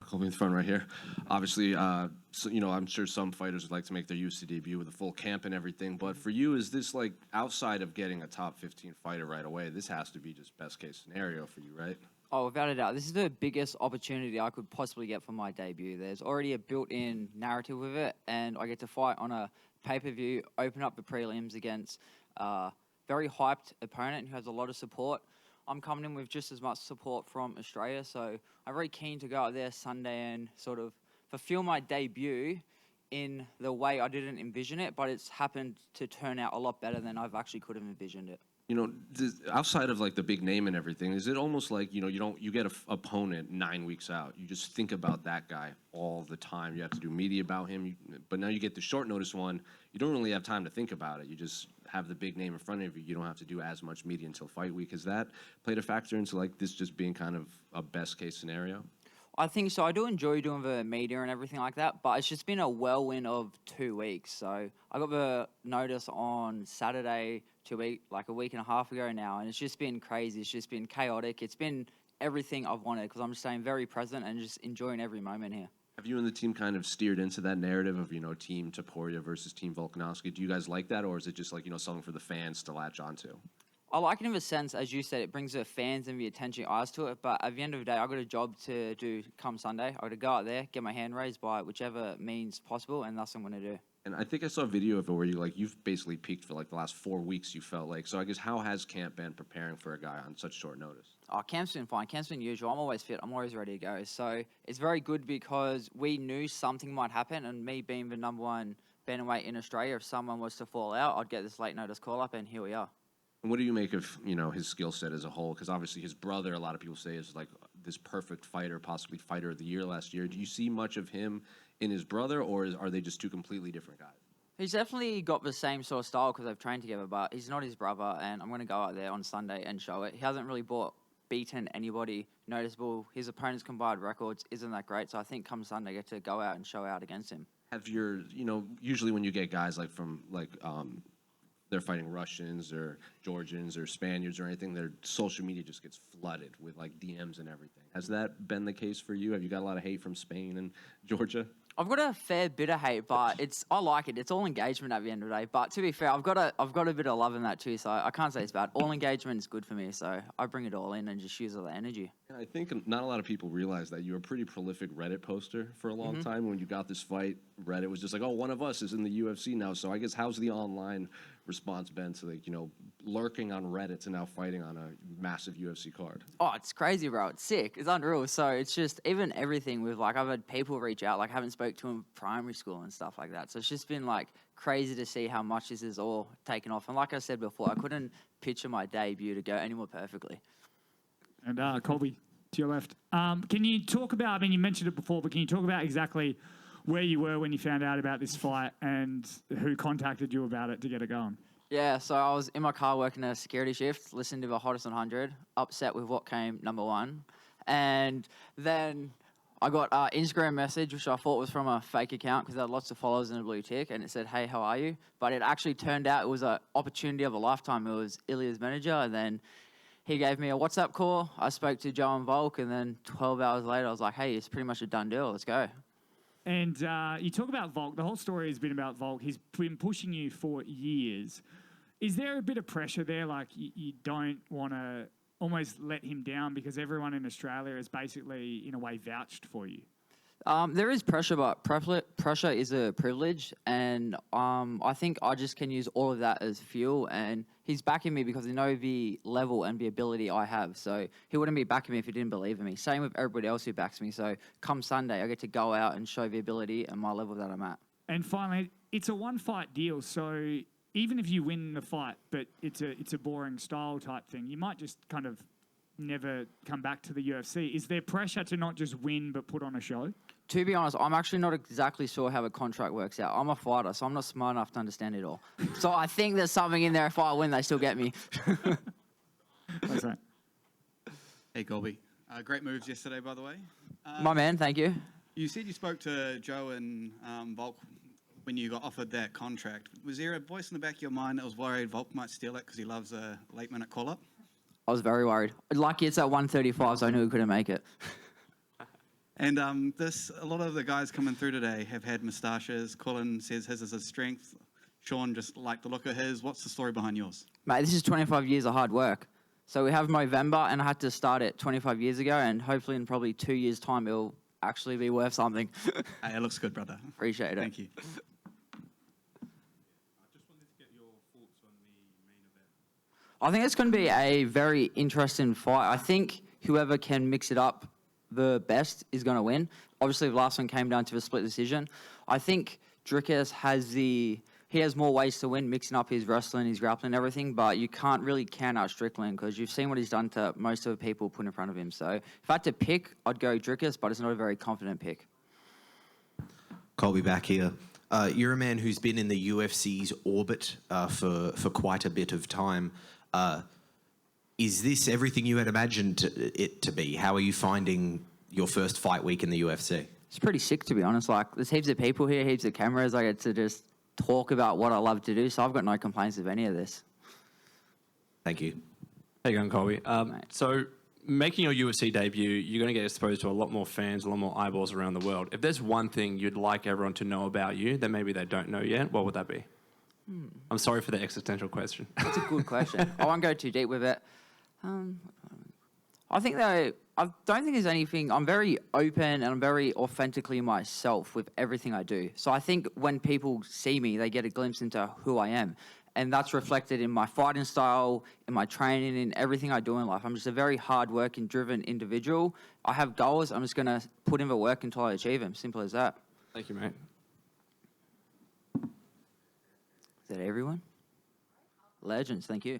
Colby in the front right here. Obviously, so, I'm sure some fighters would like to make their UFC debut with a full camp and everything. But for you, is this like outside of getting a top 15 fighter right away? This has to be just best case scenario for you, right? Oh, without a doubt. This is the biggest opportunity I could possibly get for my debut. There's already a built-in narrative with it, and I get to fight on a pay-per-view, open up the prelims against a very hyped opponent who has a lot of support. I'm coming in with just as much support from Australia, so I'm very keen to go out there Sunday and sort of fulfill my debut in the way I didn't envision it, but it's happened to turn out a lot better than I've actually could have envisioned it. Outside of like the big name and everything, is it almost like, you get an opponent 9 weeks out. You just think about that guy all the time. You have to do media about him. But now you get the short notice one. You don't really have time to think about it. You just have the big name in front of you. You don't have to do as much media until fight week. Has that played a factor into like this just being kind of a best case scenario? I think so. I do enjoy doing the media and everything like that, but it's just been a whirlwind of 2 weeks. So I got the notice on Saturday like a week and a half ago now, and it's just been crazy. It's just been chaotic. It's been everything I've wanted because I'm staying very present and just enjoying every moment here. Have you and the team kind of steered into that narrative of, Team Taporia versus Team Volkanovski? Do you guys like that, or is it just like, something for the fans to latch onto? I like it in the sense, as you said, it brings the fans and the attention eyes to it. But at the end of the day, I've got a job to do come Sunday. I've got to go out there, get my hand raised by whichever means possible, and that's what I'm going to do. And I think I saw a video of it where you've basically peaked for like the last 4 weeks, you felt like. So I guess how has camp been preparing for a guy on such short notice? Oh, camp's been fine. Camp's been usual. I'm always fit. I'm always ready to go. So it's very good because we knew something might happen, and me being the #1 bantamweight in Australia, if someone was to fall out, I'd get this late notice call up, and here we are. And what do you make of, his skill set as a whole? Because obviously his brother, a lot of people say, is like this perfect fighter, possibly fighter of the year last year. Do you see much of him in his brother, or are they just two completely different guys? He's definitely got the same sort of style because they've trained together, but he's not his brother, and I'm going to go out there on Sunday and show it. He hasn't really beaten anybody noticeable. His opponent's combined records isn't that great, so I think come Sunday I get to go out and show out against him. Have your, usually when you get guys like from they're fighting Russians or Georgians or Spaniards or anything, their social media just gets flooded with like DMs and everything. Has that been the case for you? Have you got a lot of hate from Spain and Georgia? I've got a fair bit of hate, but I like it. It's all engagement at the end of the day. But to be fair, I've got a bit of love in that too, so I can't say it's bad. All engagement is good for me, so I bring it all in and just use all the energy. I think not a lot of people realize that you were a pretty prolific Reddit poster for a long time. When you got this fight, Reddit was just like, oh, one of us is in the UFC now. So I guess how's the online response been to like, lurking on Reddit to now fighting on a massive UFC card? Oh, it's crazy, bro. It's sick. It's unreal. So it's just even everything with like I've had people reach out, like I haven't spoke to them in primary school and stuff like that. So it's just been like crazy to see how much this is all taken off. And like I said before, I couldn't picture my debut to go any more perfectly. And Colby, to your left. Can you talk about, I mean, you mentioned it before, but can you talk about exactly where you were when you found out about this fight and who contacted you about it to get it going? Yeah, so I was in my car working a security shift, listening to the Hottest 100, upset with what came #1. And then I got an Instagram message, which I thought was from a fake account because they had lots of followers and a blue tick, and it said, hey, how are you? But it actually turned out it was an opportunity of a lifetime. It was Ilya's manager, and then he gave me a WhatsApp call. I spoke to Joe and Volk, and then 12 hours later, I was like, hey, it's pretty much a done deal. Let's go. And you talk about Volk. The whole story has been about Volk. He's been pushing you for years. Is there a bit of pressure there? Like you don't want to almost let him down because everyone in Australia has basically, in a way, vouched for you? There is pressure, but pressure is a privilege, and I think I just can use all of that as fuel, and he's backing me because he knows the level and the ability I have, so he wouldn't be backing me if he didn't believe in me. Same with everybody else who backs me, so come Sunday, I get to go out and show the ability and my level that I'm at. And finally, it's a one-fight deal, so even if you win the fight, but it's a boring style type thing, you might just kind of never come back to the UFC. Is there pressure to not just win but put on a show? To be honest, I'm actually not exactly sure how a contract works out. I'm a fighter, so I'm not smart enough to understand it all. So I think there's something in there. If I win, they still get me. What's that? Hey, Colby. Great moves yesterday, by the way. My man, thank you. You said you spoke to Joe and Volk when you got offered that contract. Was there a voice in the back of your mind that was worried Volk might steal it because he loves a late-minute call-up? I was very worried. Lucky it's at 135, so I knew we couldn't make it. And a lot of the guys coming through today have had moustaches. Colin says his is a strength. Sean just liked the look of his. What's the story behind yours? Mate, this is 25 years of hard work. So we have Movember, and I had to start it 25 years ago, and hopefully in probably 2 years' time, it'll actually be worth something. Hey, it looks good, brother. Appreciate it. Thank you. I just wanted to get your thoughts on the main event. I think it's going to be a very interesting fight. I think whoever can mix it up the best is going to win. Obviously, the last one came down to a split decision. I think Thicknesse has more ways to win, mixing up his wrestling, his grappling, and everything, but you can't really count out Strickland because you've seen what he's done to most of the people put in front of him. So if I had to pick, I'd go Thicknesse, but it's not a very confident pick. Colby back here. You're a man who's been in the UFC's orbit for quite a bit of time. Is this everything you had imagined it to be? How are you finding your first fight week in the UFC? It's pretty sick, to be honest. Like, there's heaps of people here, heaps of cameras. I get to just talk about what I love to do, so I've got no complaints of any of this. Thank you. How you going, Colby? So making your UFC debut, you're going to get exposed to a lot more fans, a lot more eyeballs around the world. If there's one thing you'd like everyone to know about you that maybe they don't know yet, what would that be? I'm sorry for the existential question. That's a good question. I won't go too deep with it. I think that I don't think there's anything. I'm very open and I'm very authentically myself with everything I do. So I think when people see me, they get a glimpse into who I am. And that's reflected in my fighting style, in my training, in everything I do in life. I'm just a very hard-working, driven individual. I have goals. I'm just going to put in the work until I achieve them. Simple as that. Thank you, mate. Is that everyone? Legends. Thank you.